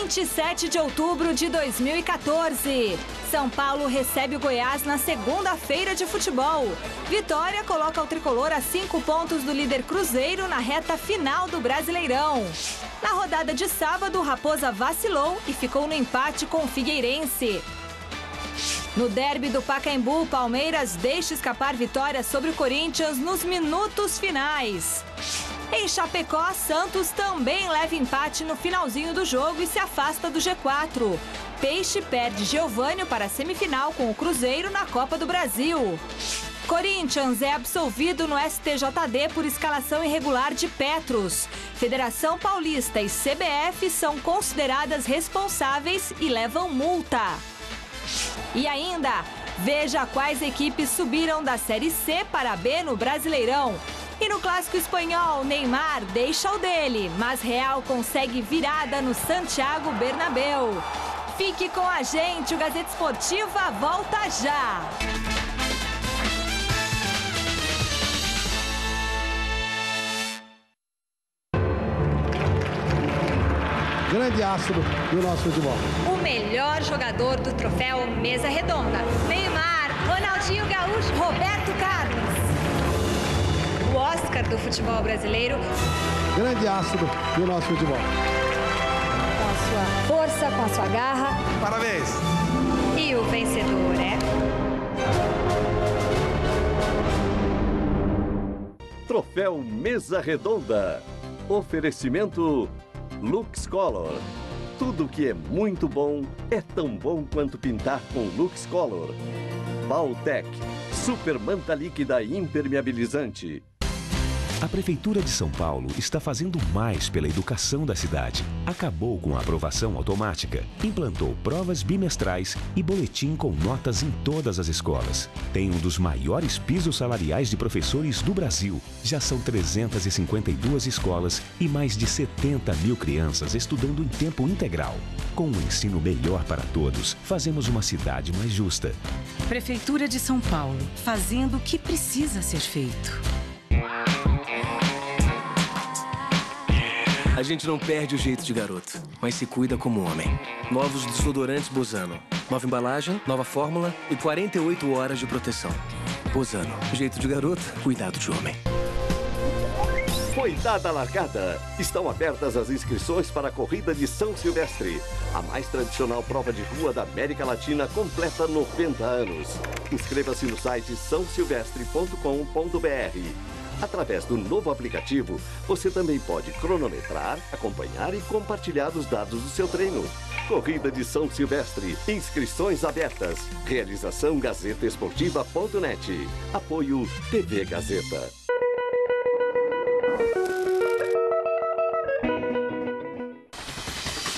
27 de outubro de 2014. São Paulo recebe o Goiás na segunda-feira de futebol. Vitória coloca o tricolor a 5 pontos do líder Cruzeiro na reta final do Brasileirão. Na rodada de sábado, o Raposa vacilou e ficou no empate com o Figueirense. No derby do Pacaembu, o Palmeiras deixa escapar vitória sobre o Corinthians nos minutos finais. Em Chapecó, Santos também leva empate no finalzinho do jogo e se afasta do G4. Peixe perde Geovânio para a semifinal com o Cruzeiro na Copa do Brasil. Corinthians é absolvido no STJD por escalação irregular de Petros. Federação Paulista e CBF são consideradas responsáveis e levam multa. E ainda, veja quais equipes subiram da Série C para a B no Brasileirão. E no clássico espanhol, Neymar deixa o dele, mas Real consegue virada no Santiago Bernabéu. Fique com a gente, o Gazeta Esportiva volta já! Grande astro do nosso futebol. O melhor jogador do troféu Mesa Redonda, Neymar, Ronaldinho Gaúcho, Roberto Carlos. O Oscar do futebol brasileiro. Grande astro do nosso futebol. Com a sua força, com a sua garra. Parabéns. E o vencedor é... Troféu Mesa Redonda. Oferecimento Lux Color. Tudo que é muito bom é tão bom quanto pintar com Lux Color. Valtec, super manta líquida impermeabilizante. A Prefeitura de São Paulo está fazendo mais pela educação da cidade. Acabou com a aprovação automática, implantou provas bimestrais e boletim com notas em todas as escolas. Tem um dos maiores pisos salariais de professores do Brasil. Já são 352 escolas e mais de 70 mil crianças estudando em tempo integral. Com um ensino melhor para todos, fazemos uma cidade mais justa. Prefeitura de São Paulo, fazendo o que precisa ser feito. A gente não perde o jeito de garoto, mas se cuida como homem. Novos desodorantes Bozano. Nova embalagem, nova fórmula e 48 horas de proteção. Bozano, jeito de garoto, cuidado de homem. Foi dada a largada. Estão abertas as inscrições para a Corrida de São Silvestre. A mais tradicional prova de rua da América Latina completa 90 anos. Inscreva-se no site sãosilvestre.com.br. Através do novo aplicativo, você também pode cronometrar, acompanhar e compartilhar os dados do seu treino. Corrida de São Silvestre. Inscrições abertas. Realização GazetaEsportiva.net. Apoio TV Gazeta.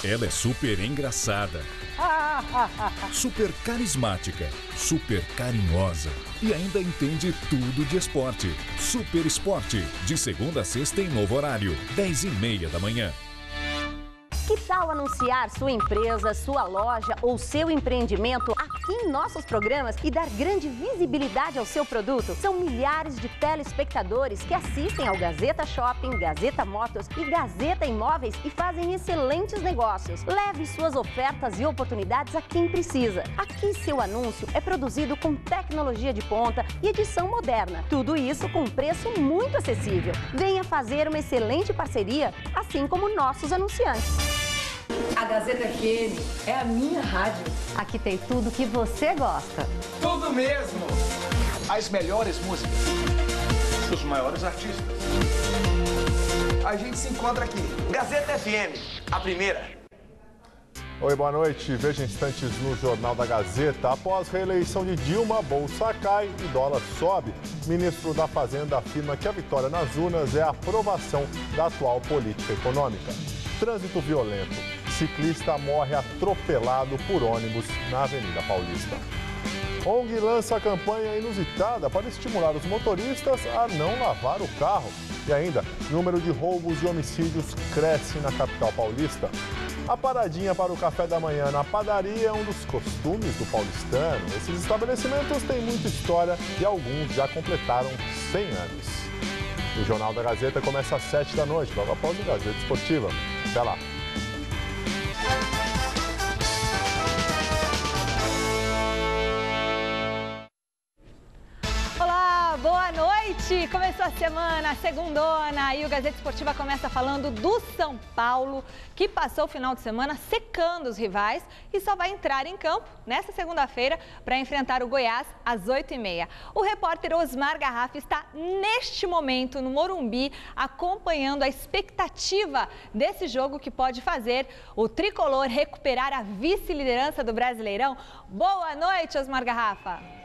Ela é super engraçada, super carismática, super carinhosa e ainda entende tudo de esporte. Super Esporte, de segunda a sexta em novo horário, 10h30 da manhã. Que tal anunciar sua empresa, sua loja ou seu empreendimento aqui em nossos programas e dar grande visibilidade ao seu produto? São milhares de telespectadores que assistem ao Gazeta Shopping, Gazeta Motos e Gazeta Imóveis e fazem excelentes negócios. Leve suas ofertas e oportunidades a quem precisa. Aqui seu anúncio é produzido com tecnologia de ponta e edição moderna. Tudo isso com um preço muito acessível. Venha fazer uma excelente parceria, assim como nossos anunciantes. A Gazeta FM é a minha rádio. Aqui tem tudo que você gosta. Tudo mesmo! As melhores músicas. Os maiores artistas. A gente se encontra aqui. Gazeta FM, a primeira. Oi, boa noite. Veja instantes no Jornal da Gazeta. Após reeleição de Dilma, bolsa cai e dólar sobe. Ministro da Fazenda afirma que a vitória nas urnas é a aprovação da atual política econômica. Trânsito violento. Ciclista morre atropelado por ônibus na Avenida Paulista. ONG lança campanha inusitada para estimular os motoristas a não lavar o carro. E ainda, número de roubos e homicídios cresce na capital paulista. A paradinha para o café da manhã na padaria é um dos costumes do paulistano. Esses estabelecimentos têm muita história e alguns já completaram 100 anos. O Jornal da Gazeta começa às 7 da noite, logo após o Gazeta Esportiva. Até lá! noite! Começou a semana, segundona, e o Gazeta Esportiva começa falando do São Paulo, que passou o final de semana secando os rivais e só vai entrar em campo nesta segunda-feira para enfrentar o Goiás às 8h30. O repórter Osmar Garrafa está neste momento no Morumbi acompanhando a expectativa desse jogo que pode fazer o tricolor recuperar a vice-liderança do Brasileirão. Boa noite, Osmar Garrafa!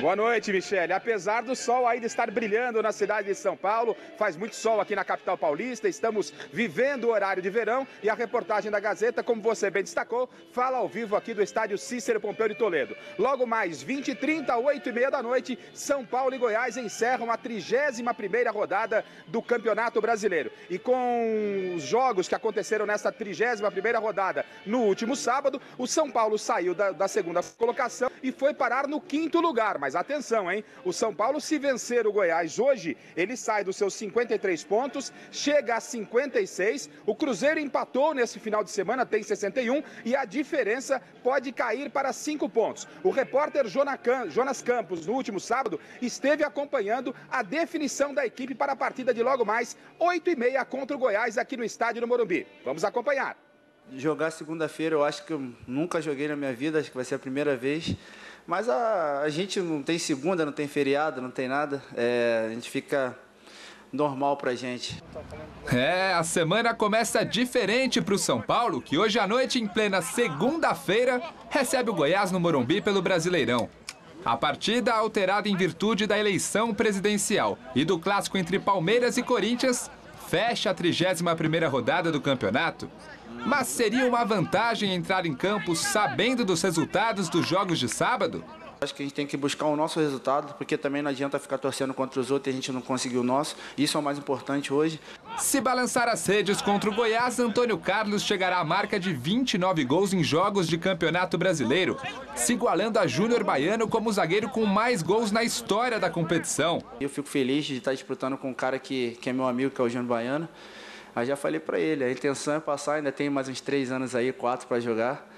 Boa noite, Michele. Apesar do sol ainda estar brilhando na cidade de São Paulo, faz muito sol aqui na capital paulista, estamos vivendo o horário de verão e a reportagem da Gazeta, como você bem destacou, fala ao vivo aqui do estádio Cícero Pompeu de Toledo. Logo mais, 20h30, 8h30 da noite, São Paulo e Goiás encerram a 31ª rodada do Campeonato Brasileiro. E com os jogos que aconteceram nessa 31ª rodada no último sábado, o São Paulo saiu da segunda colocação e foi parar no 5º lugar. Mas atenção, hein? O São Paulo, se vencer o Goiás hoje, ele sai dos seus 53 pontos, chega a 56. O Cruzeiro empatou nesse final de semana, tem 61, e a diferença pode cair para 5 pontos. O repórter Jonas Campos, no último sábado, esteve acompanhando a definição da equipe para a partida de logo mais 8h30 contra o Goiás aqui no estádio do Morumbi. Vamos acompanhar. Jogar segunda-feira, eu acho que eu nunca joguei na minha vida, acho que vai ser a primeira vez. Mas a gente não tem segunda, não tem feriado, não tem nada. A gente fica normal pra gente. A semana começa diferente pro São Paulo, que hoje à noite, em plena segunda-feira, recebe o Goiás no Morumbi pelo Brasileirão. A partida alterada em virtude da eleição presidencial e do clássico entre Palmeiras e Corinthians fecha a 31ª rodada do campeonato. Mas seria uma vantagem entrar em campo sabendo dos resultados dos jogos de sábado? Acho que a gente tem que buscar o nosso resultado, porque também não adianta ficar torcendo contra os outros e a gente não conseguiu o nosso. Isso é o mais importante hoje. Se balançar as redes contra o Goiás, Antônio Carlos chegará à marca de 29 gols em jogos de Campeonato Brasileiro, se igualando a Júnior Baiano como o zagueiro com mais gols na história da competição. Eu fico feliz de estar disputando com um cara que é meu amigo, que é o Júnior Baiano. Aí já falei para ele, a intenção é passar, ainda tem mais uns 3 anos aí, 4 para jogar.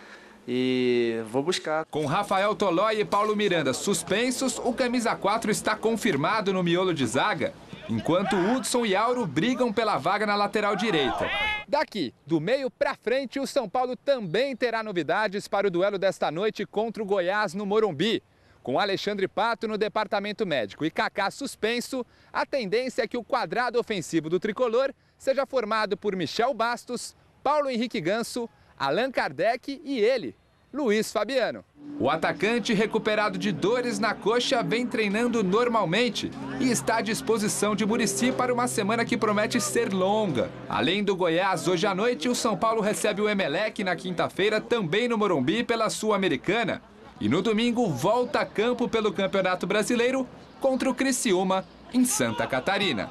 E vou buscar. Com Rafael Tolói e Paulo Miranda suspensos, o camisa 4 está confirmado no miolo de zaga, enquanto Hudson e Auro brigam pela vaga na lateral direita. Daqui, do meio para frente, o São Paulo também terá novidades para o duelo desta noite contra o Goiás no Morumbi. Com Alexandre Pato no departamento médico e Kaká suspenso, a tendência é que o quadrado ofensivo do tricolor seja formado por Michel Bastos, Paulo Henrique Ganso, Allan Kardec e ele, Luiz Fabiano. O atacante, recuperado de dores na coxa, vem treinando normalmente e está à disposição de Muricy para uma semana que promete ser longa. Além do Goiás, hoje à noite, o São Paulo recebe o Emelec na quinta-feira, também no Morumbi, pela Sul-Americana. E no domingo, volta a campo pelo Campeonato Brasileiro contra o Criciúma, em Santa Catarina.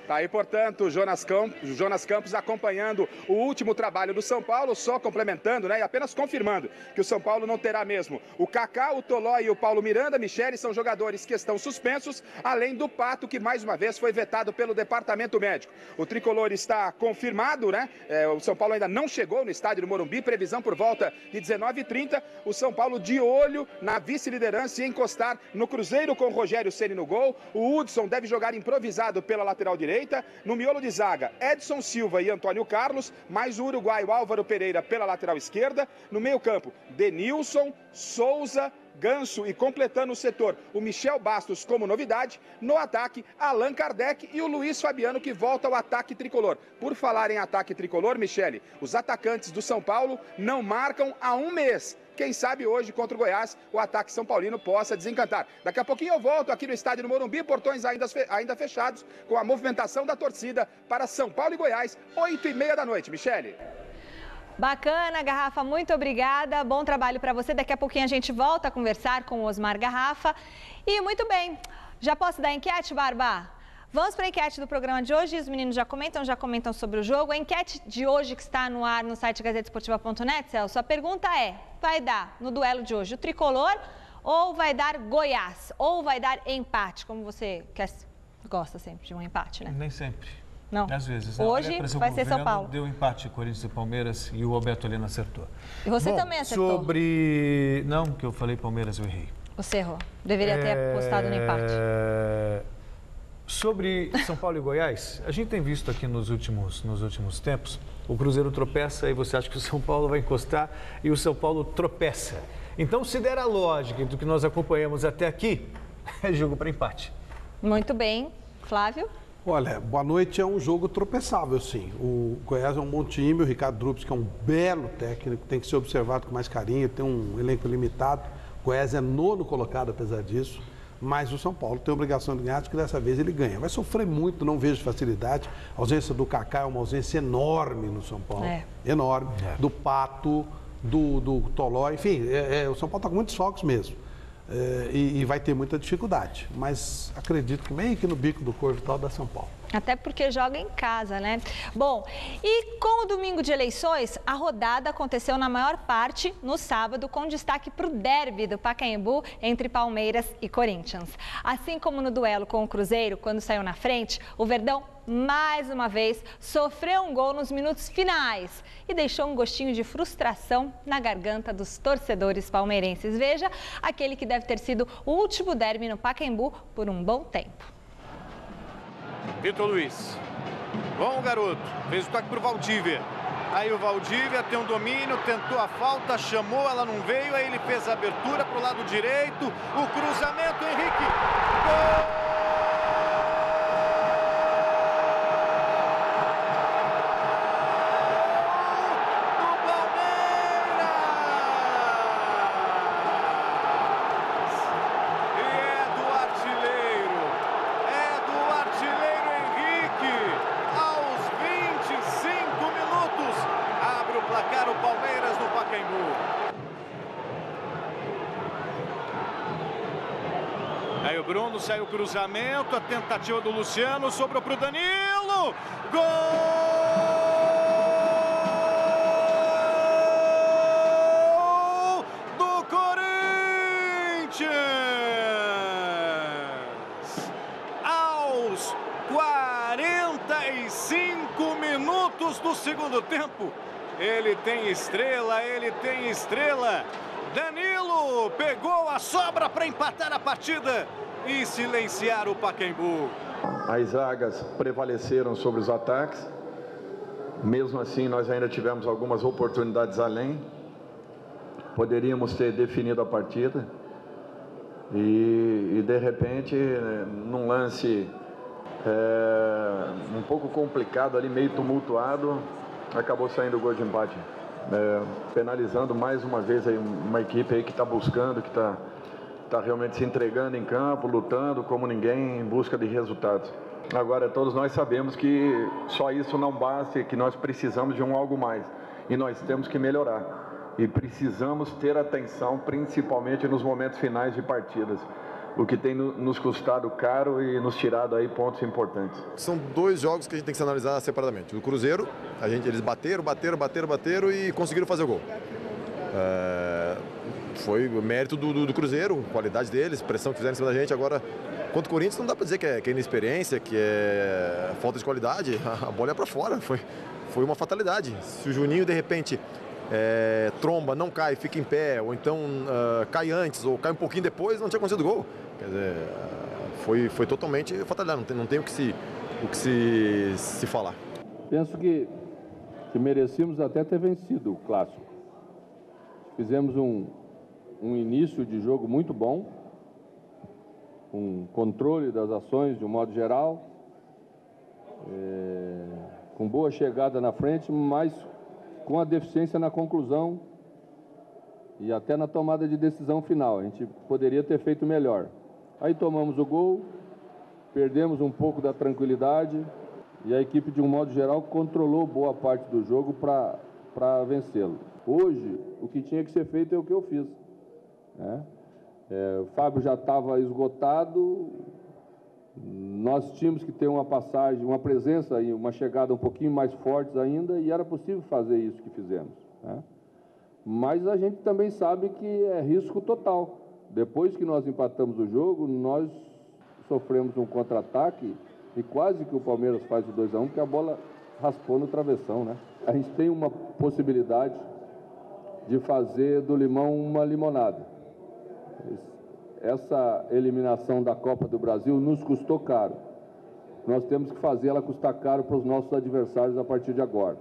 Tá aí, portanto, Jonas Campos acompanhando o último trabalho do São Paulo, só complementando, né, e apenas confirmando que o São Paulo não terá mesmo o Kaká, o Tolói e o Paulo Miranda. Michele são jogadores que estão suspensos, além do Pato, que mais uma vez foi vetado pelo departamento médico. O tricolor está confirmado, né? O São Paulo ainda não chegou no estádio do Morumbi, previsão por volta de 19h30. O São Paulo de olho na vice-liderança e encostar no Cruzeiro com o Rogério Ceni no gol. O Hudson deve jogar improvisado pela lateral direita. No miolo de zaga, Edson Silva e Antônio Carlos, mais o uruguaio Álvaro Pereira pela lateral esquerda. No meio-campo, Denilson, Souza, Ganso e completando o setor, o Michel Bastos como novidade. No ataque, Allan Kardec e o Luiz Fabiano, que volta ao ataque tricolor. Por falar em ataque tricolor, Michele, os atacantes do São Paulo não marcam há um mês. Quem sabe hoje, contra o Goiás, o ataque são paulino possa desencantar. Daqui a pouquinho eu volto aqui no estádio do Morumbi, portões ainda fechados, com a movimentação da torcida para São Paulo e Goiás, 8h30 da noite. Michele. Bacana, Garrafa, muito obrigada. Bom trabalho para você. Daqui a pouquinho a gente volta a conversar com o Osmar Garrafa. E muito bem, já posso dar enquete, Barba? Vamos para a enquete do programa de hoje. Os meninos já comentam sobre o jogo. A enquete de hoje que está no ar no site gazetesportiva.net, Celso, a pergunta é, vai dar no duelo de hoje o tricolor ou vai dar Goiás? Ou vai dar empate, como você gosta sempre de um empate, né? Nem sempre. Não. Às vezes. Né? Hoje vai ser São Paulo. Deu empate Corinthians e Palmeiras e o Roberto Helena acertou. E você também acertou. Sobre... Não, que eu falei Palmeiras, eu errei. Você errou. Deveria ter apostado no empate. Sobre São Paulo e Goiás, a gente tem visto aqui nos últimos tempos, o Cruzeiro tropeça e você acha que o São Paulo vai encostar e o São Paulo tropeça. Então, se der a lógica do que nós acompanhamos até aqui, é jogo para empate. Muito bem. Flávio? Olha, boa noite, é um jogo tropeçável, sim. O Goiás é um bom time, o Ricardo Drupes, que é um belo técnico, tem que ser observado com mais carinho, tem um elenco limitado. O Goiás é 9º colocado, apesar disso, mas o São Paulo tem a obrigação de ganhar, porque dessa vez ele ganha. Vai sofrer muito, não vejo facilidade. A ausência do Kaká é uma ausência enorme no São Paulo, enorme. Do Pato, do Toló, enfim, o São Paulo está com muitos focos mesmo. E vai ter muita dificuldade, mas acredito que meio que no bico do corvo tal da São Paulo. Até porque joga em casa, né? Bom, e com o domingo de eleições, a rodada aconteceu na maior parte no sábado, com destaque para o derby do Pacaembu entre Palmeiras e Corinthians. Assim como no duelo com o Cruzeiro, quando saiu na frente, o Verdão, mais uma vez, sofreu um gol nos minutos finais e deixou um gostinho de frustração na garganta dos torcedores palmeirenses. Veja, aquele que deve ter sido o último derby no Pacaembu por um bom tempo. Vitor Luiz. Bom, garoto. Fez o toque pro Valdívia. Aí o Valdívia tem um domínio, tentou a falta, chamou, ela não veio. Aí ele fez a abertura pro lado direito. O cruzamento, Henrique. Gol! Aí o Bruno saiu o cruzamento, a tentativa do Luciano, sobrou para o Danilo. Gol do Corinthians! Aos 45 minutos do segundo tempo. Ele tem estrela, ele tem estrela. Danilo pegou a sobra para empatar a partida e silenciar o Pacaembu. As zagas prevaleceram sobre os ataques. Mesmo assim, nós ainda tivemos algumas oportunidades além. Poderíamos ter definido a partida. E de repente, num lance um pouco complicado ali, meio tumultuado, acabou saindo o gol de empate. Penalizando mais uma vez aí uma equipe aí que está buscando, que está realmente se entregando em campo, lutando como ninguém em busca de resultados. Agora, todos nós sabemos que só isso não basta e que nós precisamos de algo mais. E nós temos que melhorar. E precisamos ter atenção, principalmente nos momentos finais de partidas. O que tem nos custado caro e nos tirado aí pontos importantes. São dois jogos que a gente tem que se analisar separadamente. O Cruzeiro, eles bateram e conseguiram fazer o gol. Foi o mérito do Cruzeiro, qualidade deles, pressão que fizeram em cima da gente. Agora, quanto o Corinthians, não dá para dizer que é inexperiência, que é falta de qualidade. A bola é para fora, foi uma fatalidade. Se o Juninho, de repente, tromba, não cai, fica em pé, ou então cai antes, ou cai um pouquinho depois, não tinha acontecido gol. Quer dizer, foi totalmente fatalidade, não tem o que se falar. Penso que merecíamos até ter vencido o clássico. Fizemos um início de jogo muito bom, com controle das ações de um modo geral, com boa chegada na frente, mas com a deficiência na conclusão e até na tomada de decisão final. A gente poderia ter feito melhor. Aí tomamos o gol, perdemos um pouco da tranquilidade e a equipe, de um modo geral, controlou boa parte do jogo para vencê-lo. Hoje, o que tinha que ser feito é o que eu fiz, né? O Fábio já estava esgotado, nós tínhamos que ter uma passagem, uma presença e uma chegada um pouquinho mais fortes ainda, e era possível fazer isso que fizemos, né? Mas a gente também sabe que é risco total. Depois que nós empatamos o jogo, nós sofremos um contra-ataque E quase que o Palmeiras faz o 2-1, porque a bola raspou no travessão, né? A gente tem uma possibilidade de fazer do limão uma limonada. Essa eliminação da Copa do Brasil nos custou caro. Nós temos que fazer ela custar caro para os nossos adversários a partir de agora.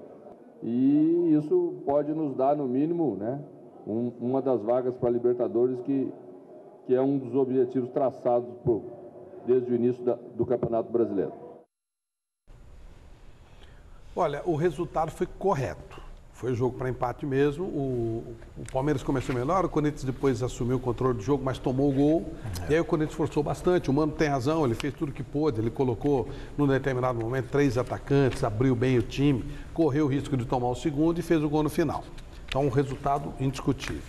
E isso pode nos dar, no mínimo, né, uma das vagas para a Libertadores, que é um dos objetivos traçados desde o início do Campeonato Brasileiro. Olha, o resultado foi correto. Foi jogo para empate mesmo. O Palmeiras começou melhor, o Corinthians depois assumiu o controle do jogo, mas tomou o gol. E aí o Corinthians forçou bastante. O Mano tem razão, ele fez tudo que pôde. Ele colocou, num determinado momento, 3 atacantes, abriu bem o time, correu o risco de tomar o segundo e fez o gol no final. Então, um resultado indiscutível.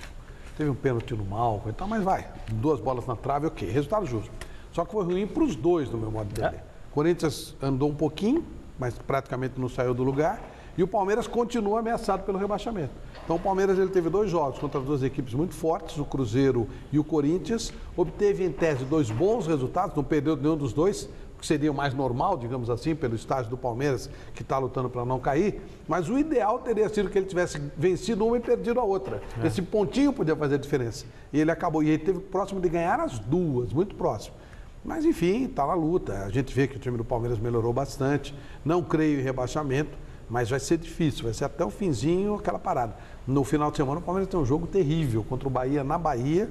Teve um pênalti no Malcom e tal, mas vai. 2 bolas na trave, ok. Resultado justo. Só que foi ruim para os dois, no meu modo de ver. O Corinthians andou um pouquinho, mas praticamente não saiu do lugar. E o Palmeiras continua ameaçado pelo rebaixamento. Então o Palmeiras ele teve 2 jogos contra 2 equipes muito fortes, o Cruzeiro e o Corinthians. Obteve em tese 2 bons resultados, não perdeu nenhum dos dois, que seria o mais normal, digamos assim, pelo estágio do Palmeiras, que está lutando para não cair. Mas o ideal teria sido que ele tivesse vencido uma e perdido a outra. Esse pontinho podia fazer a diferença. E ele acabou, e ele esteve próximo de ganhar as 2, muito próximo. Mas enfim, está na luta. A gente vê que o time do Palmeiras melhorou bastante. Não creio em rebaixamento. Mas vai ser difícil, vai ser até o finzinho aquela parada. No final de semana o Palmeiras tem um jogo terrível contra o Bahia, na Bahia,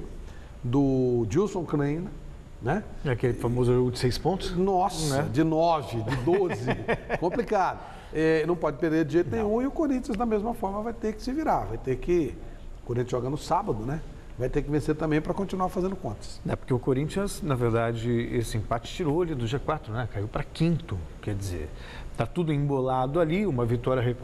do Gilson Kleina, né? Aquele famoso jogo de 6 pontos? Nossa, de 9, de 12, complicado. Não pode perder de jeito nenhum e o Corinthians da mesma forma vai ter que se virar, vai ter que... O Corinthians joga no sábado, né? Vai ter que vencer também para continuar fazendo contas. Porque o Corinthians, na verdade, esse empate tirou ele do G4, né? Caiu para 5º, quer dizer... Está tudo embolado ali, uma vitória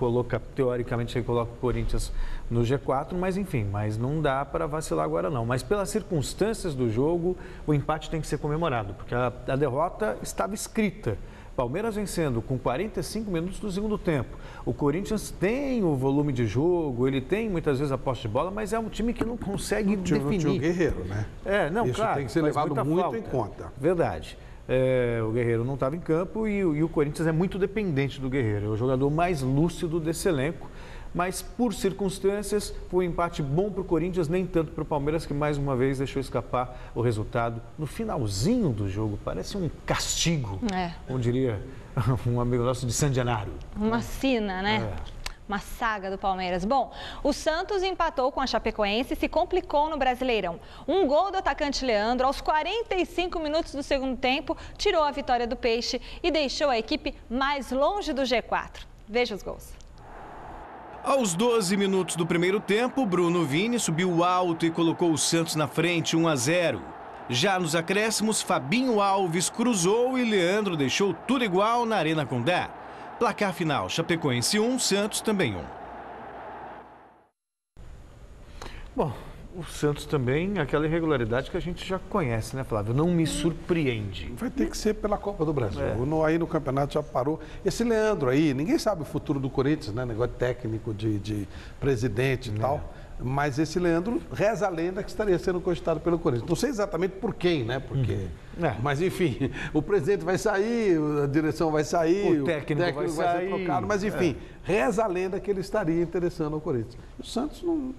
teoricamente recoloca o Corinthians no G4, mas enfim, não dá para vacilar agora não. Mas pelas circunstâncias do jogo, o empate tem que ser comemorado, porque a derrota estava escrita. Palmeiras vencendo com 45 minutos do segundo tempo. O Corinthians tem o volume de jogo, ele tem muitas vezes a posse de bola, mas é um time que não consegue definir. Não tinha o Guerreiro, né? Isso claro, tem que ser levado muito em conta. Verdade. O Guerreiro não estava em campo e o Corinthians é muito dependente do Guerreiro. É o jogador mais lúcido desse elenco, mas por circunstâncias foi um empate bom para o Corinthians, nem tanto para o Palmeiras, que mais uma vez deixou escapar o resultado no finalzinho do jogo. Parece um castigo, como diria um amigo nosso de San Gennaro. Uma sina, né? Uma saga do Palmeiras. Bom, o Santos empatou com a Chapecoense e se complicou no Brasileirão. Um gol do atacante Leandro aos 45 minutos do segundo tempo tirou a vitória do Peixe e deixou a equipe mais longe do G4. Veja os gols. Aos 12 minutos do primeiro tempo, Bruno Vini subiu alto e colocou o Santos na frente, 1-0. Já nos acréscimos, Fabinho Alves cruzou e Leandro deixou tudo igual na Arena Condé. Placar final, Chapecoense 1, Santos também 1. Bom, o Santos também, aquela irregularidade que a gente já conhece, né, Flávio? Não me surpreende. Vai ter que ser pela Copa do Brasil. Aí no campeonato já parou. Esse Leandro aí, ninguém sabe o futuro do Corinthians, né? Negócio técnico, de presidente e tal. Mas esse Leandro, reza a lenda que estaria sendo cogitado pelo Corinthians. Não sei exatamente por quem, né? Porque... Mas enfim, o presidente vai sair, a direção vai sair, o técnico vai ser trocado. Mas enfim, reza a lenda que ele estaria interessando ao Corinthians. O Santos não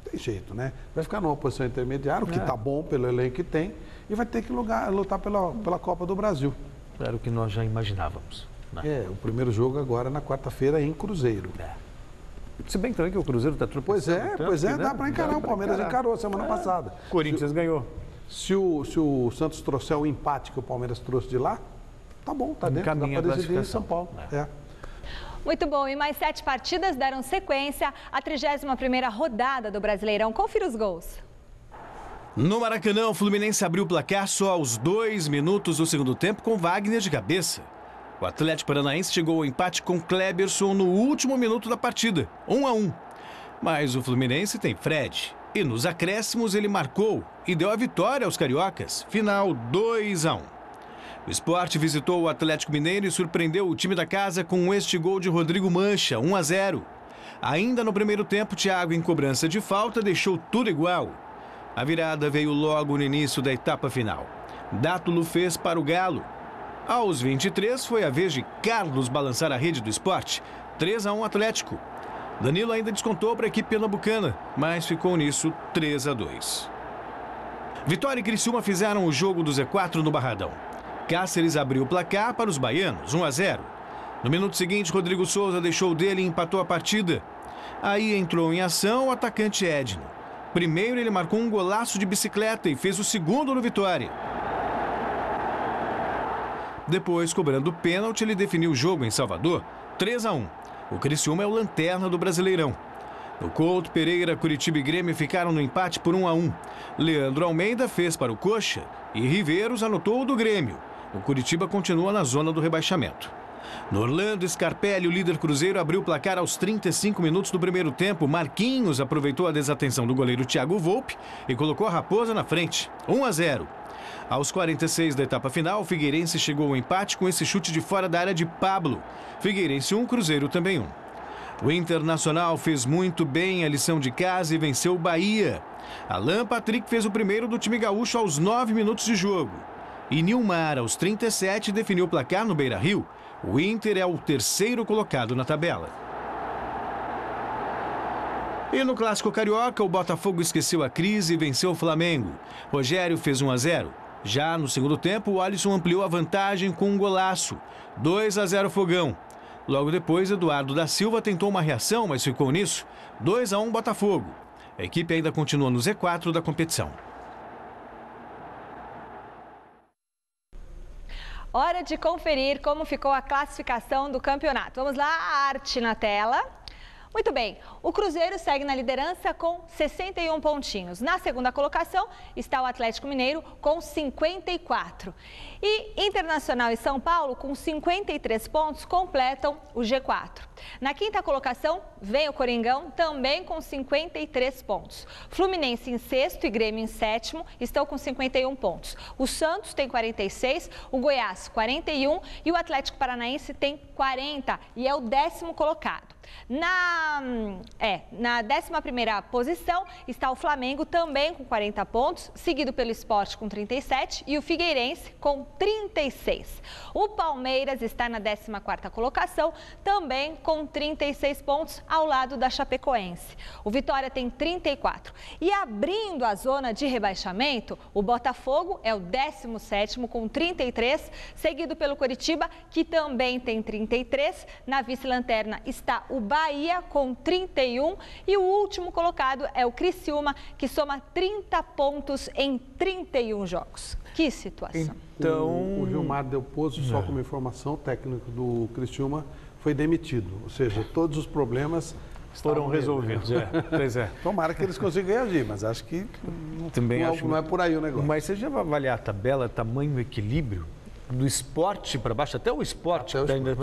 tem jeito, né? Vai ficar numa posição intermediária, o que está bom pelo elenco que tem, e vai ter que lutar pela Copa do Brasil. Era o que nós já imaginávamos. Né? O primeiro jogo agora na quarta-feira em Cruzeiro. Se bem também que o Cruzeiro está tropeçando. Pois é, dá para encarar. O Palmeiras encarou semana passada. Corinthians ganhou. Se o Santos trouxer o empate que o Palmeiras trouxe de lá, tá bom, tá dentro. Dá para decidir em São Paulo. Muito bom, e mais 7 partidas deram sequência à 31ª rodada do Brasileirão. Confira os gols. No Maracanã, o Fluminense abriu o placar só aos 2 minutos do segundo tempo com Wagner de cabeça. O Atlético Paranaense chegou ao empate com Kleberson no último minuto da partida, 1-1. Mas o Fluminense tem Fred. E nos acréscimos ele marcou e deu a vitória aos cariocas. Final 2-1. O Sport visitou o Atlético Mineiro e surpreendeu o time da casa com este gol de Rodrigo Mancha, 1-0. Ainda no primeiro tempo, Thiago, em cobrança de falta, deixou tudo igual. A virada veio logo no início da etapa final. Dátulo fez para o Galo. Aos 23, foi a vez de Carlos balançar a rede do Sport. 3-1 Atlético. Danilo ainda descontou para a equipe pernambucana, mas ficou nisso 3-2. Vitória e Criciúma fizeram o jogo do Z4 no Barradão. Cáceres abriu o placar para os baianos, 1-0. No minuto seguinte, Rodrigo Souza deixou dele e empatou a partida. Aí entrou em ação o atacante Edno. Primeiro ele marcou um golaço de bicicleta e fez o segundo no Vitória. Depois, cobrando pênalti, ele definiu o jogo em Salvador, 3-1. O Criciúma é o lanterna do Brasileirão. No Couto, Pereira, Curitiba e Grêmio ficaram no empate por 1-1. Leandro Almeida fez para o Coxa e Riveiros anotou o do Grêmio. O Curitiba continua na zona do rebaixamento. No Orlando, Scarpelli, o líder Cruzeiro, abriu o placar aos 35 minutos do primeiro tempo. Marquinhos aproveitou a desatenção do goleiro Thiago Volpe e colocou a Raposa na frente, 1-0. Aos 46 da etapa final, o Figueirense chegou ao empate com esse chute de fora da área de Pablo. Figueirense 1, Cruzeiro também 1. O Internacional fez muito bem a lição de casa e venceu o Bahia. Alan Patrick fez o primeiro do time gaúcho aos 9 minutos de jogo. E Nilmar, aos 37, definiu o placar no Beira-Rio. O Inter é o terceiro colocado na tabela. E no Clássico Carioca, o Botafogo esqueceu a crise e venceu o Flamengo. Rogério fez 1-0. Já no segundo tempo, o Alisson ampliou a vantagem com um golaço. 2-0 Fogão. Logo depois, Eduardo da Silva tentou uma reação, mas ficou nisso. 2-1 Botafogo. A equipe ainda continua no Z4 da competição. Hora de conferir como ficou a classificação do campeonato. Vamos lá, a arte na tela. Muito bem, o Cruzeiro segue na liderança com 61 pontinhos. Na segunda colocação está o Atlético Mineiro com 54. E Internacional e São Paulo, com 53 pontos, completam o G4. Na quinta colocação vem o Coringão, também com 53 pontos. Fluminense em sexto e Grêmio em sétimo estão com 51 pontos. O Santos tem 46, o Goiás 41 e o Atlético Paranaense tem 40 e é o 10º colocado. Na 11ª posição está o Flamengo, também com 40 pontos, seguido pelo Sport com 37 e o Figueirense com 36. O Palmeiras está na 14ª colocação, também com 36 pontos, ao lado da Chapecoense. O Vitória tem 34. E abrindo a zona de rebaixamento, o Botafogo é o 17º com 33, seguido pelo Coritiba, que também tem 33. Na vice-lanterna está o Bahia com 31 e o último colocado é o Criciúma, que soma 30 pontos em 31 jogos. Que situação. Então, o Gilmar Del Pozo, só como informação, o técnico do Criciúma foi demitido. Ou seja, todos os problemas foram resolvidos. Pois é. Tomara que eles consigam reagir, mas acho que não é por aí o negócio. Mas você já vai avaliar a tabela, tamanho e equilíbrio? Do esporte para baixo, até o esporte ainda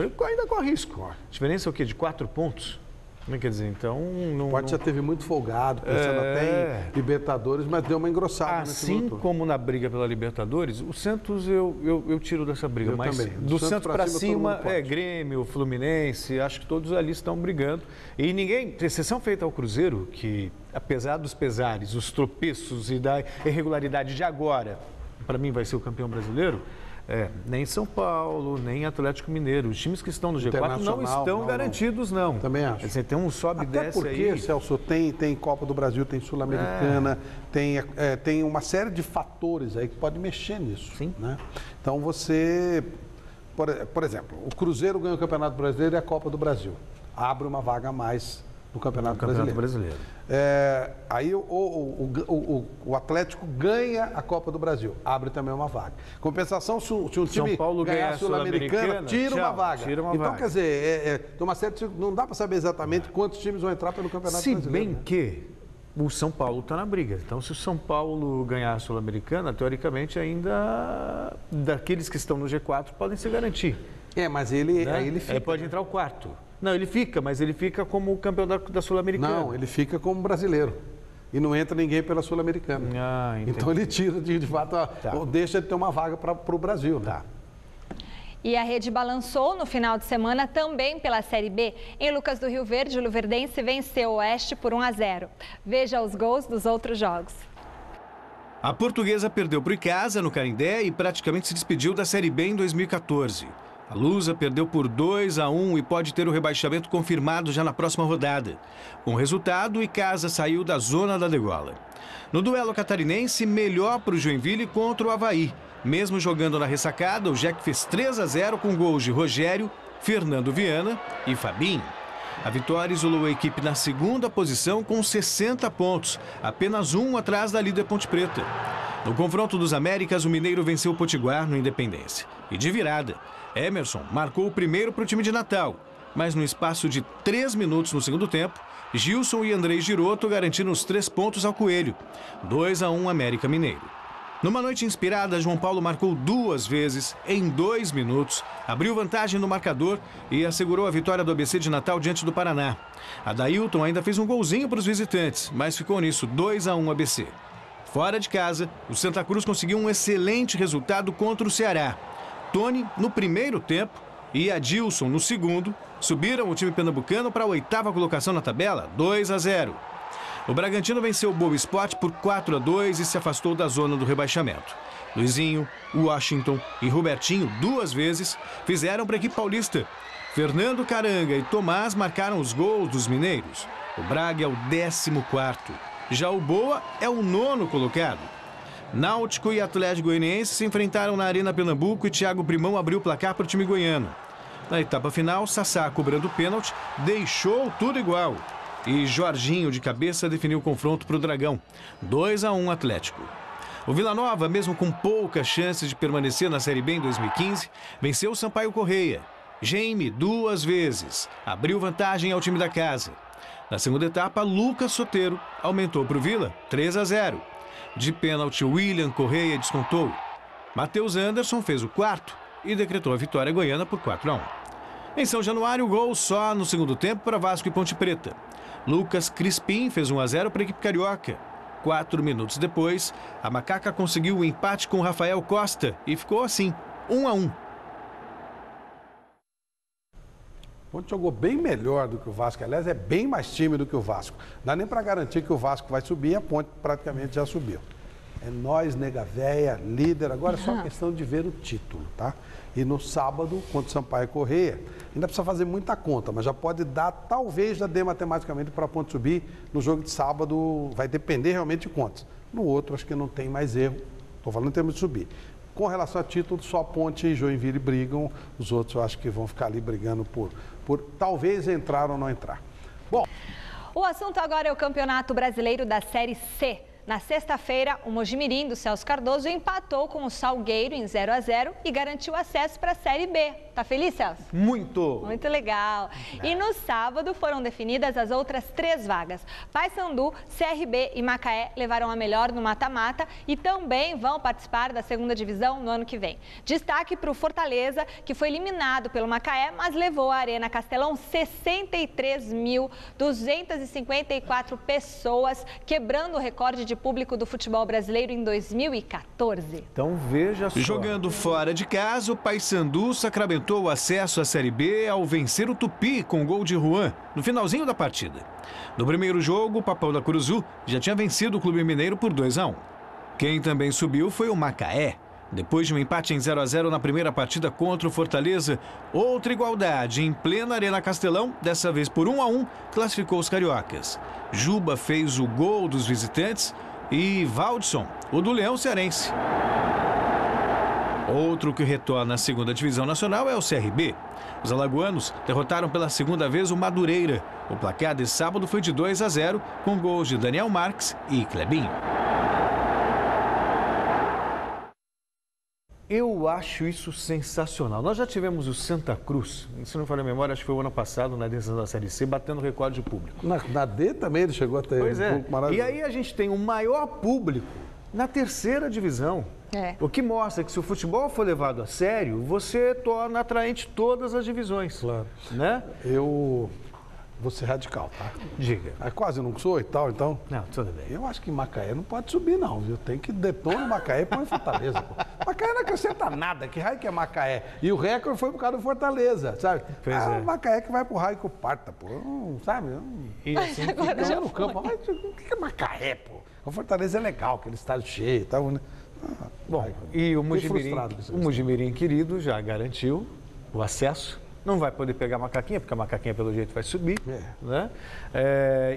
corre risco. A diferença é o quê? De 4 pontos? Como quer dizer, então... O esporte já teve muito folgado, pensando até em Libertadores, mas deu uma engrossada. Assim como na briga pela Libertadores, o Santos eu tiro dessa briga. Eu mas também. Do Santos para cima Grêmio, Fluminense, acho que todos ali estão brigando. E ninguém, exceção feita ao Cruzeiro, que apesar dos pesares, os tropeços e da irregularidade de agora, para mim vai ser o campeão brasileiro, nem São Paulo, nem Atlético Mineiro. Os times que estão no G4 não estão garantidos, não. Também acho. Quer dizer, tem um sobe e desce porque, aí. Celso, tem Copa do Brasil, tem Sul-Americana, tem uma série de fatores aí que podem mexer nisso. Sim. Né? Então você, por exemplo, o Cruzeiro ganha o Campeonato Brasileiro e a Copa do Brasil. Abre uma vaga a mais no Campeonato Brasileiro. Aí o Atlético ganha a Copa do Brasil, abre também uma vaga. Compensação, se um time ganhar a Sul-Americana, tira uma vaga. Quer dizer, tem uma série, não dá para saber exatamente quantos times vão entrar pelo Campeonato Brasileiro. Se bem que o São Paulo está na briga. Então, se o São Paulo ganhar a Sul-Americana, teoricamente ainda daqueles que estão no G4 podem se garantir. Mas ele fica. Ele pode entrar o quarto. Não, ele fica, mas ele fica como campeão da Sul-Americana. Não, ele fica como brasileiro. E não entra ninguém pela Sul-Americana. Então ele tira, de fato, ou deixa de ter uma vaga para o Brasil. Né? E a rede balançou no final de semana também pela Série B. Em Lucas do Rio Verde, o Luverdense venceu o Oeste por 1-0. Veja os gols dos outros jogos. A Portuguesa perdeu para o Icasa, no Canindé, e praticamente se despediu da Série B em 2014. A Lusa perdeu por 2-1 e pode ter o rebaixamento confirmado já na próxima rodada. Com o resultado, o Icasa saiu da zona da degola. No duelo catarinense, melhor para o Joinville contra o Avaí. Mesmo jogando na ressacada, o Jack fez 3-0 com gols de Rogério, Fernando Viana e Fabinho. A vitória isolou a equipe na segunda posição com 60 pontos, apenas um atrás da líder Ponte Preta. No confronto dos Américas, o Mineiro venceu o Potiguar no Independência. E de virada, Emerson marcou o primeiro para o time de Natal, mas no espaço de 3 minutos no segundo tempo, Gilson e Andrei Giroto garantiram os 3 pontos ao Coelho. 2-1 América Mineiro. Numa noite inspirada, João Paulo marcou 2 vezes em 2 minutos, abriu vantagem no marcador e assegurou a vitória do ABC de Natal diante do Paraná. Adailton ainda fez um golzinho para os visitantes, mas ficou nisso 2-1 ABC. Fora de casa, o Santa Cruz conseguiu um excelente resultado contra o Ceará. Tony, no primeiro tempo, e Adilson, no segundo, subiram o time pernambucano para a 8ª colocação na tabela, 2-0. O Bragantino venceu o Boa Esporte por 4-2 e se afastou da zona do rebaixamento. Luizinho, Washington e Robertinho, 2 vezes, fizeram para a equipe paulista. Fernando Caranga e Tomás marcaram os gols dos mineiros. O Braga é o 14º. Já o Boa é o 9º colocado. Náutico e Atlético Goianiense se enfrentaram na Arena Pernambuco e Thiago Primão abriu o placar para o time goiano. Na etapa final, Sassá, cobrando pênalti, deixou tudo igual. E Jorginho, de cabeça, definiu o confronto para o Dragão. 2-1 Atlético. O Vila Nova, mesmo com poucas chances de permanecer na Série B em 2015, venceu o Sampaio Correia. Jaime, 2 vezes, abriu vantagem ao time da casa. Na segunda etapa, Lucas Soteiro aumentou para o Vila 3-0. De pênalti, William Correia descontou. Matheus Anderson fez o 4º e decretou a vitória goiana por 4-1. Em São Januário, gol só no segundo tempo para Vasco e Ponte Preta. Lucas Crispim fez 1-0 para a equipe carioca. 4 minutos depois, a Macaca conseguiu o empate com Rafael Costa e ficou assim, 1-1. O Ponte jogou bem melhor do que o Vasco. Aliás, é bem mais time do que o Vasco. Não dá nem para garantir que o Vasco vai subir e a Ponte praticamente já subiu. É nós, nega véia, líder. Agora é só questão de ver o título, tá? E no sábado, contra o Sampaio Correia, ainda precisa fazer muita conta, mas já pode dar, talvez já dê matematicamente para a Ponte subir. No jogo de sábado vai depender realmente de contas. No outro, acho que não tem mais erro. Estou falando em termos de subir. Com relação a título, só Ponte e Joinville brigam. Os outros eu acho que vão ficar ali brigando por talvez entrar ou não entrar. Bom. O assunto agora é o Campeonato Brasileiro da Série C. Na sexta-feira, o Mojimirim do Celso Cardoso empatou com o Salgueiro em 0-0 e garantiu acesso para a Série B. Tá feliz, Celso? Muito! Muito legal. E no sábado foram definidas as outras 3 vagas. Paysandu, CRB e Macaé levaram a melhor no mata-mata e também vão participar da segunda divisão no ano que vem. Destaque para o Fortaleza, que foi eliminado pelo Macaé, mas levou à Arena Castelão 63.254 pessoas, quebrando o recorde de público do futebol brasileiro em 2014. Então veja só. Jogando fora de casa, o Paysandu sacramentou o acesso à Série B ao vencer o Tupi com o gol de Juan no finalzinho da partida. No primeiro jogo, o Papão da Curuzu já tinha vencido o Clube Mineiro por 2-1. Quem também subiu foi o Macaé. Depois de um empate em 0-0 na primeira partida contra o Fortaleza, outra igualdade em plena Arena Castelão, dessa vez por 1-1, classificou os cariocas. Juba fez o gol dos visitantes e Valdson, o do Leão Cearense. Outro que retorna à segunda divisão nacional é o CRB. Os alagoanos derrotaram pela segunda vez o Madureira. O placar de sábado foi de 2-0, com gols de Daniel Marques e Clebinho. Eu acho isso sensacional. Nós já tivemos o Santa Cruz, se não me falha a memória, acho que foi o ano passado, na decisão da Série C, batendo recorde de público. Na D também ele chegou a ter pois é. E aí a gente tem o maior público na terceira divisão. O que mostra que se o futebol for levado a sério, você torna atraente todas as divisões. Claro. Né? Eu vou ser radical, tá? Diga. Quase não sou e tal, então. Não, tudo bem. Eu acho que Macaé não pode subir, não, viu? Tem que detonar Macaé e põe em Fortaleza, pô. Macaé não acrescenta nada, que raio que é Macaé? E o recorde foi por causa do Fortaleza, sabe? O Macaé que vai pro raio que o parta, pô. Sabe? E assim, no campo. Mas o que é Macaé, pô? O Fortaleza é legal, aquele estádio cheio e tal, né? Bom, e o Mojimirim querido já garantiu o acesso. Não vai poder pegar a Macaquinha, porque a Macaquinha, pelo jeito, vai subir. Né?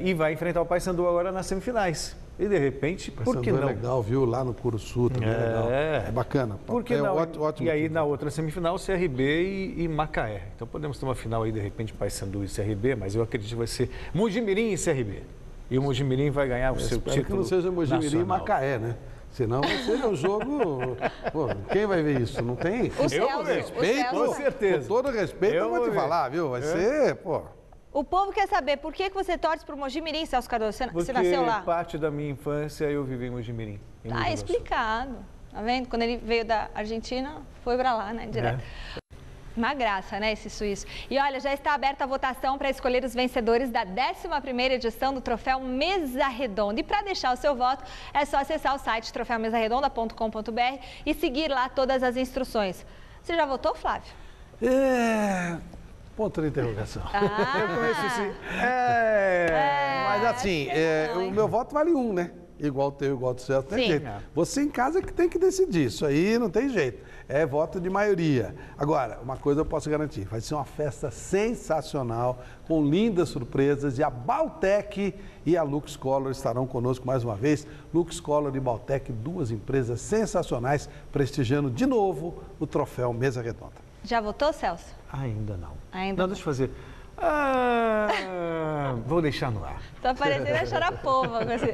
E vai enfrentar o Paysandu agora nas semifinais. E, de repente, por que não? É legal, viu? Lá no Curuçu também é legal. É bacana. Por que não? Ótimo. E aí, na outra semifinal, CRB e Macaé. Então, podemos ter uma final aí, de repente, Paysandu e CRB, mas eu acredito que vai ser Mojimirim e CRB. E o Mojimirim vai ganhar o seu título que não seja Mojimirim e Macaé, né? Senão vai ser um jogo... Pô, quem vai ver isso? Não tem? Eu respeito, com certeza. Com todo respeito, eu vou te falar, viu? Vai ser, pô... O povo quer saber por que você torce pro Mojimirim, Celso Cardoso? Você nasceu lá? Porque parte da minha infância eu vivi em Mojimirim. Tá explicado. Tá vendo? Quando ele veio da Argentina, foi pra lá, né? Direto. Uma graça, né, esse suíço. E olha, já está aberta a votação para escolher os vencedores da 11ª edição do Troféu Mesa Redonda. E para deixar o seu voto, é só acessar o site troféumesaredonda.com.br e seguir lá todas as instruções. Você já votou, Flávio? Ponto de interrogação. Eu conheço sim. Mas assim, o meu voto vale 1, né? Igual o teu, igual o do Celso, tem jeito. Você em casa que tem que decidir, isso aí não tem jeito. É voto de maioria. Agora, uma coisa eu posso garantir, vai ser uma festa sensacional, com lindas surpresas, e a Baltec e a Lux Color estarão conosco mais uma vez. Lux Color e Baltec, duas empresas sensacionais, prestigiando de novo o troféu Mesa Redonda. Já votou, Celso? Ainda não. Ainda não, deixa eu fazer. Vou deixar no ar. Tá parecendo a Xarapova, assim,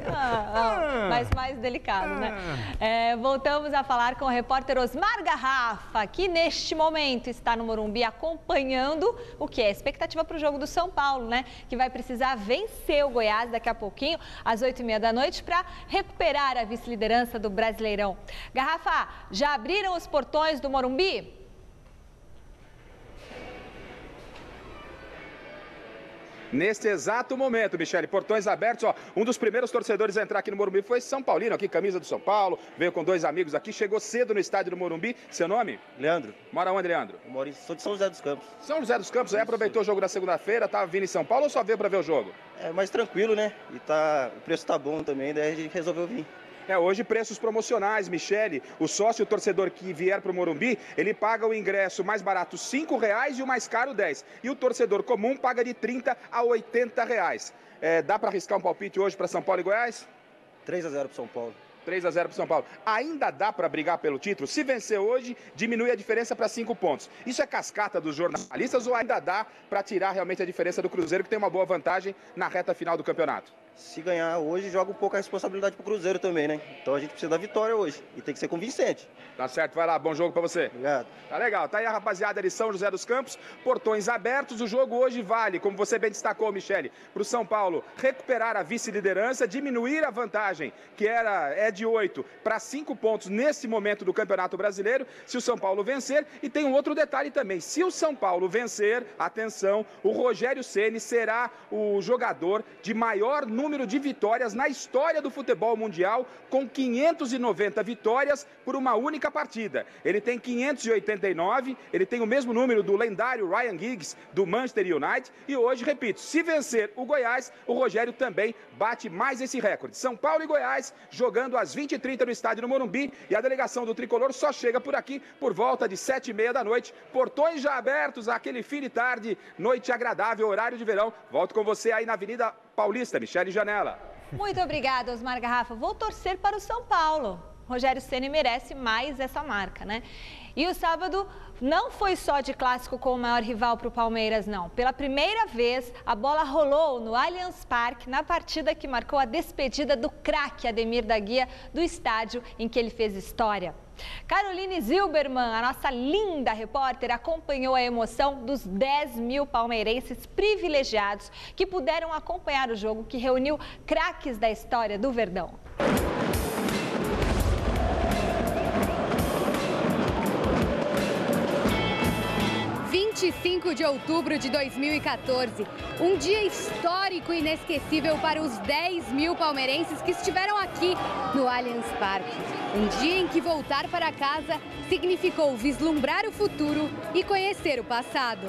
mas mais delicado, né? Voltamos a falar com o repórter Osmar Garrafa, que neste momento está no Morumbi acompanhando o que é a expectativa para o jogo do São Paulo, né? Que vai precisar vencer o Goiás daqui a pouquinho, às 8h30 da noite, para recuperar a vice-liderança do Brasileirão. Garrafa, já abriram os portões do Morumbi? Neste exato momento, Michele, portões abertos, ó, um dos primeiros torcedores a entrar aqui no Morumbi foi São Paulino, aqui, camisa do São Paulo, veio com 2 amigos aqui, chegou cedo no estádio do Morumbi. Seu nome? Leandro. Mora onde, Leandro? Eu sou de São José dos Campos. São José dos Campos, aí aproveitou o jogo da segunda-feira, tava vindo em São Paulo ou só veio para ver o jogo? É mais tranquilo, né? E o preço tá bom também, daí a gente resolveu vir. Hoje preços promocionais, Michele. O sócio o torcedor que vier para o Morumbi, ele paga o ingresso mais barato R$5 e o mais caro R$10. E o torcedor comum paga de R$30 a R$80. Dá para arriscar um palpite hoje para São Paulo e Goiás? 3-0 para São Paulo. 3-0 para São Paulo. Ainda dá para brigar pelo título? Se vencer hoje, diminui a diferença para 5 pontos. Isso é cascata dos jornalistas ou ainda dá para tirar realmente a diferença do Cruzeiro, que tem uma boa vantagem na reta final do campeonato? Se ganhar hoje, joga um pouco a responsabilidade pro Cruzeiro também, né? Então a gente precisa da vitória hoje e tem que ser convincente. Tá certo, vai lá, bom jogo pra você. Obrigado. Tá legal, tá aí a rapaziada de São José dos Campos, portões abertos, o jogo hoje vale, como você bem destacou, Michele, pro São Paulo recuperar a vice-liderança, diminuir a vantagem, que é de 8 para 5 pontos nesse momento do Campeonato Brasileiro, se o São Paulo vencer. E tem um outro detalhe também, se o São Paulo vencer, atenção, o Rogério Ceni será o jogador de maior número de vitórias na história do futebol mundial, com 590 vitórias por uma única partida. Ele tem 589, ele tem o mesmo número do lendário Ryan Giggs do Manchester United e hoje, repito, se vencer o Goiás, o Rogério também bate mais esse recorde. São Paulo e Goiás jogando às 20h30 no estádio do Morumbi e a delegação do Tricolor só chega por aqui por volta de 7h30 da noite. Portões já abertos, aquele fim de tarde, noite agradável, horário de verão. Volto com você aí na Avenida Paulista, Michele Janela. Muito obrigada, Osmar Garrafa. Vou torcer para o São Paulo. Rogério Ceni merece mais essa marca, né? E o sábado não foi só de clássico com o maior rival para o Palmeiras, não. Pela primeira vez, a bola rolou no Allianz Parque na partida que marcou a despedida do craque Ademir da Guia do estádio em que ele fez história. Caroline Zilberman, a nossa linda repórter, acompanhou a emoção dos 10.000 palmeirenses privilegiados que puderam acompanhar o jogo que reuniu craques da história do Verdão. 25 de outubro de 2014, um dia histórico e inesquecível para os 10.000 palmeirenses que estiveram aqui no Allianz Parque. Um dia em que voltar para casa significou vislumbrar o futuro e conhecer o passado.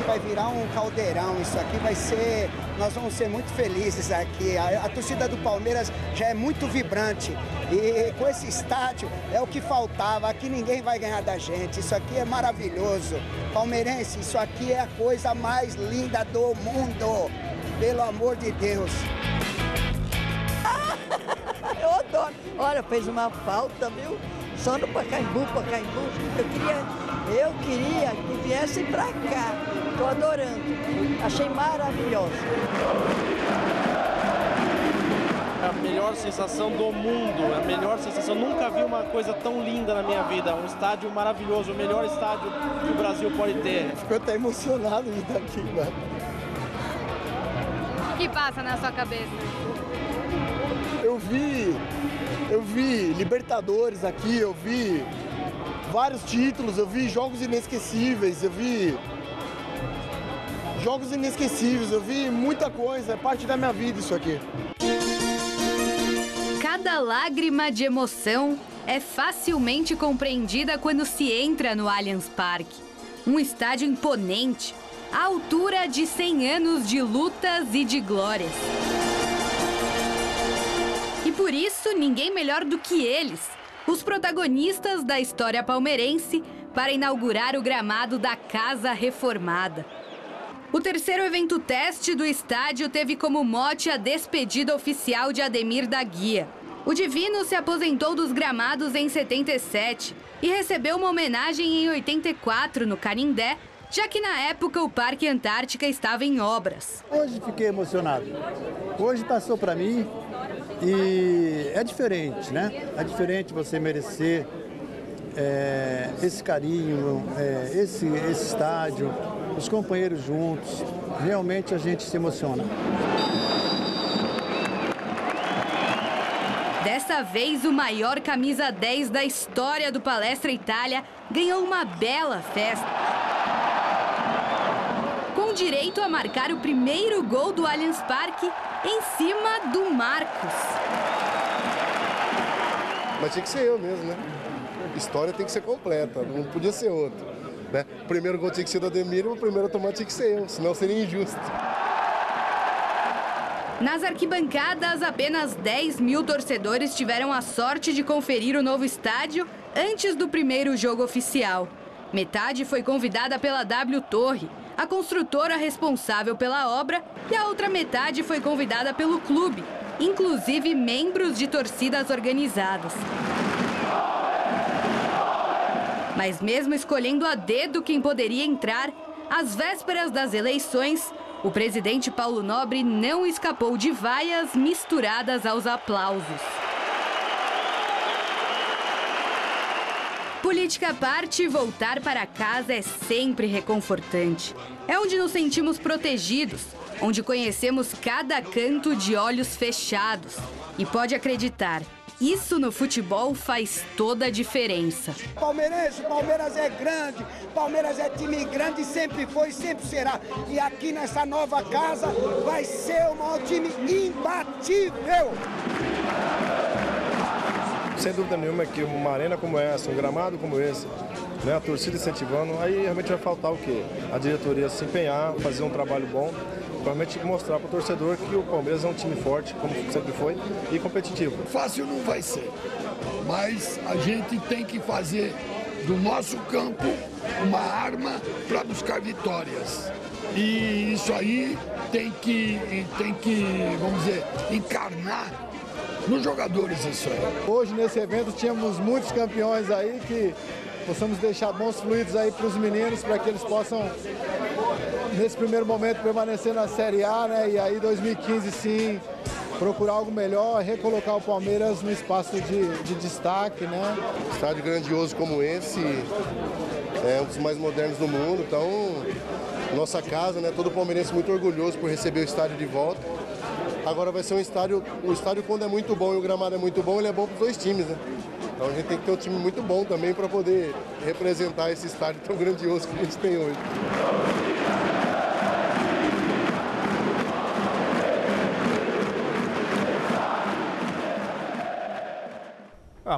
aqui vai virar um caldeirão, isso aqui vai ser... Nós vamos ser muito felizes aqui. A torcida do Palmeiras já é muito vibrante e com esse estádio é o que faltava. Aqui ninguém vai ganhar da gente, isso aqui é maravilhoso. Palmeirense, isso aqui é a coisa mais linda do mundo, pelo amor de Deus. Eu adoro. Olha, fez uma falta, viu? Só no Pacaembu. Eu queria que viessem pra cá. Tô adorando. Achei maravilhoso. É a melhor sensação do mundo. É a melhor sensação. Nunca vi uma coisa tão linda na minha vida. Um estádio maravilhoso. O melhor estádio que o Brasil pode ter. Ficou até emocionado de estar aqui, velho. O que passa na sua cabeça? Eu vi Libertadores aqui, eu vi vários títulos, eu vi jogos inesquecíveis, eu vi muita coisa, é parte da minha vida isso aqui. Cada lágrima de emoção é facilmente compreendida quando se entra no Allianz Parque. Um estádio imponente, à altura de 100 anos de lutas e de glórias. E por isso, ninguém melhor do que eles, os protagonistas da história palmeirense, para inaugurar o gramado da Casa Reformada. O terceiro evento teste do estádio teve como mote a despedida oficial de Ademir da Guia. O Divino se aposentou dos gramados em 77 e recebeu uma homenagem em 84 no Canindé, já que na época o Parque Antártica estava em obras. Hoje fiquei emocionado. Hoje passou para mim e é diferente, né? É diferente você merecer esse carinho, esse estádio, os companheiros juntos. Realmente a gente se emociona. Dessa vez, o maior camisa 10 da história do Palestra Itália ganhou uma bela festa. Com direito a marcar o primeiro gol do Allianz Parque em cima do Marcos. Mas tinha que ser eu mesmo, né? A história tem que ser completa, não podia ser outro. Né? O primeiro gol tinha que ser do Ademir e o primeiro a tomar tinha que ser eu, senão seria injusto. Nas arquibancadas, apenas 10 mil torcedores tiveram a sorte de conferir o novo estádio antes do primeiro jogo oficial. Metade foi convidada pela W Torre, a construtora responsável pela obra, e a outra metade foi convidada pelo clube, inclusive membros de torcidas organizadas. Mas mesmo escolhendo a dedo quem poderia entrar, às vésperas das eleições, o presidente Paulo Nobre não escapou de vaias misturadas aos aplausos. Política à parte, voltar para casa é sempre reconfortante. É onde nos sentimos protegidos, onde conhecemos cada canto de olhos fechados. E pode acreditar, isso no futebol faz toda a diferença. Palmeirense, Palmeiras é grande, Palmeiras é time grande, sempre foi e sempre será. E aqui nessa nova casa vai ser o maior time imbatível. Sem dúvida nenhuma que uma arena como essa, um gramado como esse, né, a torcida incentivando, aí realmente vai faltar o quê? A diretoria se empenhar, fazer um trabalho bom, realmente mostrar para o torcedor que o Palmeiras é um time forte, como sempre foi, e competitivo. Fácil não vai ser, mas a gente tem que fazer do nosso campo uma arma para buscar vitórias. E isso aí tem que, vamos dizer, encarnar nos jogadores isso aí. Hoje nesse evento tínhamos muitos campeões aí que possamos deixar bons fluidos aí para os meninos, para que eles possam, nesse primeiro momento, permanecer na Série A, né? E aí 2015 sim, procurar algo melhor, recolocar o Palmeiras no espaço de destaque, né? Estádio grandioso como esse, é um dos mais modernos do mundo, então nossa casa, né? Todo palmeirense muito orgulhoso por receber o estádio de volta. Agora vai ser o estádio quando é muito bom e o gramado é muito bom, ele é bom para os dois times, né? Então a gente tem que ter um time muito bom também para poder representar esse estádio tão grandioso que a gente tem hoje.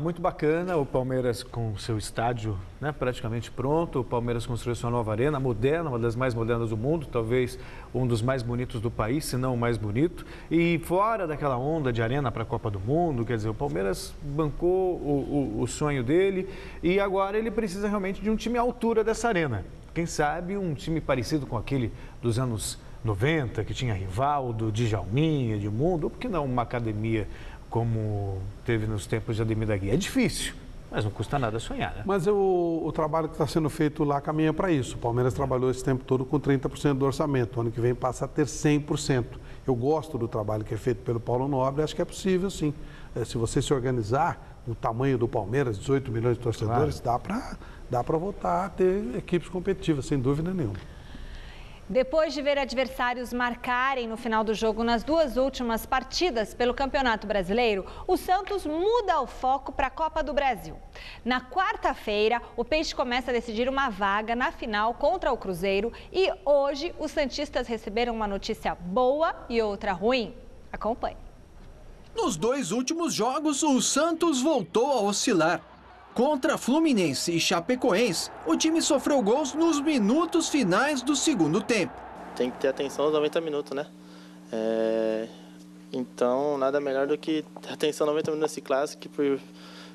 Muito bacana, o Palmeiras com seu estádio, né, praticamente pronto, o Palmeiras construiu sua nova arena, moderna, uma das mais modernas do mundo, talvez um dos mais bonitos do país, se não o mais bonito, e fora daquela onda de arena para a Copa do Mundo, quer dizer, o Palmeiras bancou o sonho dele e agora ele precisa realmente de um time à altura dessa arena. Quem sabe um time parecido com aquele dos anos 90, que tinha Rivaldo, Djalminha, Edmundo, ou por que não uma academia como teve nos tempos de Ademir da Guia? É difícil, mas não custa nada sonhar, né? Mas o trabalho que está sendo feito lá caminha para isso. O Palmeiras trabalhou esse tempo todo com 30% do orçamento. O ano que vem passa a ter 100%. Eu gosto do trabalho que é feito pelo Paulo Nobre, acho que é possível, sim. Se você se organizar, o tamanho do Palmeiras, 18 milhões de torcedores, claro, dá para voltar a ter equipes competitivas, sem dúvida nenhuma. Depois de ver adversários marcarem no final do jogo nas duas últimas partidas pelo Campeonato Brasileiro, o Santos muda o foco para a Copa do Brasil. Na quarta-feira, o Peixe começa a decidir uma vaga na final contra o Cruzeiro e hoje os santistas receberam uma notícia boa e outra ruim. Acompanhe. Nos dois últimos jogos, o Santos voltou a oscilar. Contra Fluminense e Chapecoense, o time sofreu gols nos minutos finais do segundo tempo. Tem que ter atenção aos 90 minutos, né? Então, nada melhor do que ter atenção aos 90 minutos nesse clássico,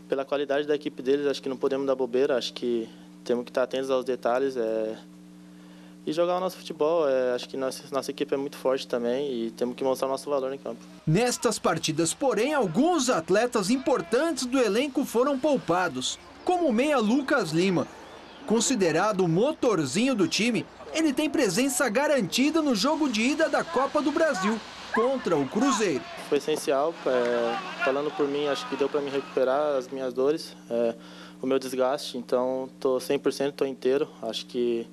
pela qualidade da equipe deles, acho que não podemos dar bobeira, acho que temos que estar atentos aos detalhes e jogar o nosso futebol. Acho que nossa equipe é muito forte também e temos que mostrar o nosso valor em campo. Nestas partidas, porém, alguns atletas importantes do elenco foram poupados, como o meia Lucas Lima. Considerado o motorzinho do time, ele tem presença garantida no jogo de ida da Copa do Brasil, contra o Cruzeiro. Foi essencial, falando por mim, acho que deu para me recuperar as minhas dores, o meu desgaste, então estou 100%, estou inteiro, acho que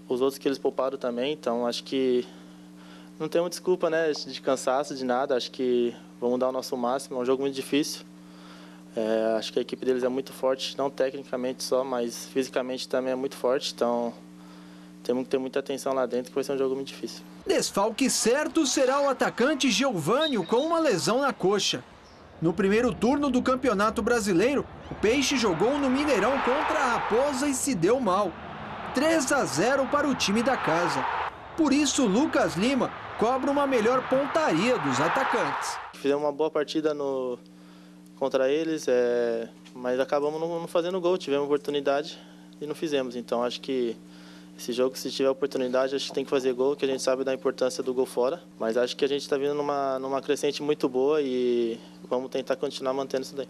os outros que eles pouparam também, então acho que não tem uma desculpa, né, de cansaço, de nada, acho que vamos dar o nosso máximo, é um jogo muito difícil, acho que a equipe deles é muito forte, não tecnicamente só, mas fisicamente também é muito forte, então temos que ter muita atenção lá dentro, que vai ser um jogo muito difícil. Desfalque certo será o atacante Geovânio com uma lesão na coxa. No primeiro turno do Campeonato Brasileiro, o Peixe jogou no Mineirão contra a Raposa e se deu mal. 3-0 para o time da casa. Por isso, Lucas Lima cobra uma melhor pontaria dos atacantes. Fizemos uma boa partida contra eles, mas acabamos não fazendo gol. Tivemos oportunidade e não fizemos. Então, acho que esse jogo, se tiver oportunidade, acho que tem que fazer gol, que a gente sabe da importância do gol fora. Mas acho que a gente está vindo numa crescente muito boa e vamos tentar continuar mantendo isso daí.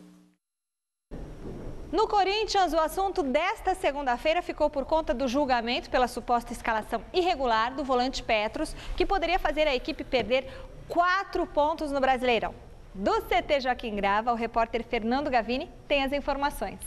No Corinthians, o assunto desta segunda-feira ficou por conta do julgamento pela suposta escalação irregular do volante Petros, que poderia fazer a equipe perder 4 pontos no Brasileirão. Do CT Joaquim Grava, o repórter Fernando Gavini tem as informações.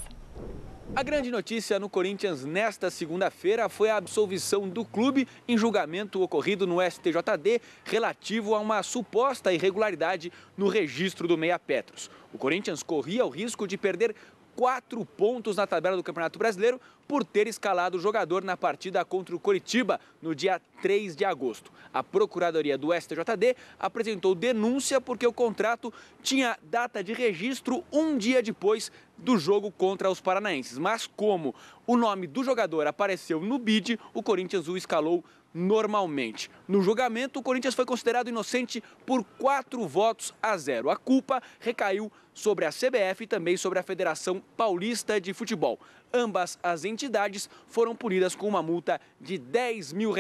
A grande notícia no Corinthians nesta segunda-feira foi a absolvição do clube em julgamento ocorrido no STJD relativo a uma suposta irregularidade no registro do meia Petros. O Corinthians corria o risco de perder 4 pontos na tabela do Campeonato Brasileiro por ter escalado o jogador na partida contra o Coritiba no dia 3 de agosto. A Procuradoria do STJD apresentou denúncia porque o contrato tinha data de registro um dia depois do jogo contra os paranaenses. Mas como o nome do jogador apareceu no bid, o Corinthians o escalou normalmente. No julgamento, o Corinthians foi considerado inocente por 4-0. A culpa recaiu sobre a CBF e também sobre a Federação Paulista de Futebol. Ambas as entidades foram punidas com uma multa de R$10 mil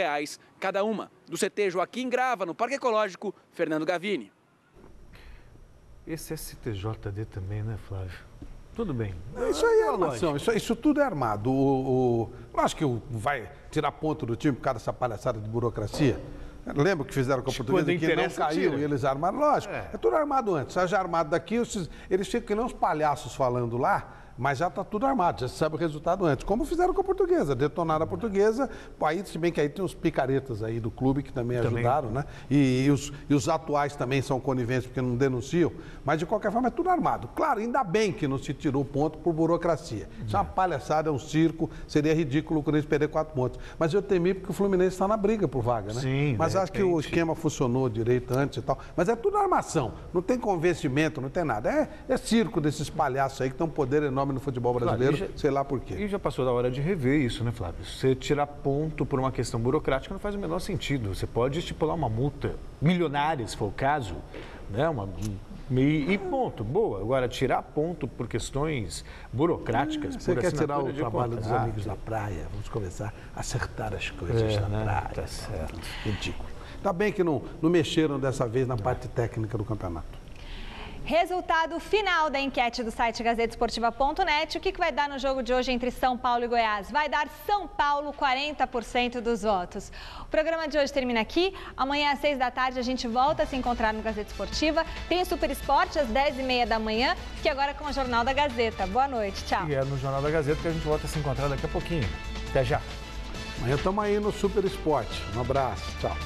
cada uma. Do CT Joaquim Grava, no Parque Ecológico, Fernando Gavini. Esse STJD também, né, Flávio? Tudo bem. Isso aí é armação, isso tudo é armado. Eu acho que vai tirar ponto do time por causa dessa palhaçada de burocracia. Lembra que fizeram com a Portuguesa que não caiu e eles armaram? Lógico, é tudo armado antes. Seja armado daqui, eles ficam que nem uns palhaços falando lá, mas já está tudo armado, já se sabe o resultado antes. Como fizeram com a Portuguesa, detonaram a Portuguesa, aí, se bem que aí tem os picaretas aí do clube que também ajudaram, né? E os atuais também são coniventes porque não denunciam, mas de qualquer forma é tudo armado. Claro, ainda bem que não se tirou ponto por burocracia. Isso é uma palhaçada, é um circo, seria ridículo o Corinthians perder 4 pontos. Mas eu temi porque o Fluminense está na briga por vaga, né? Sim, mas acho que o esquema funcionou direito antes e tal. Mas é tudo armação, não tem convencimento, não tem nada. É circo desses palhaços aí que tem um poder enorme no futebol brasileiro, sei lá por quê. E já passou da hora de rever isso, né, Flávio? Você tirar ponto por uma questão burocrática não faz o menor sentido. Você pode estipular uma multa milionária, se for o caso, né? E ponto, boa. Agora, tirar ponto por questões burocráticas, você por quer tirar o de trabalho dos amigos da praia? Vamos começar a acertar as coisas na praia. Tá certo. Ridículo. Ainda bem que não mexeram dessa vez na parte técnica do campeonato. Resultado final da enquete do site gazetesportiva.net. O que vai dar no jogo de hoje entre São Paulo e Goiás? Vai dar São Paulo 40% dos votos. O programa de hoje termina aqui. Amanhã às 6 da tarde a gente volta a se encontrar no Gazeta Esportiva. Tem o Super Esporte às 10h30 da manhã, que agora é com o Jornal da Gazeta. Boa noite, tchau. E é no Jornal da Gazeta que a gente volta a se encontrar daqui a pouquinho. Até já. Amanhã estamos aí no Super Esporte. Um abraço, tchau.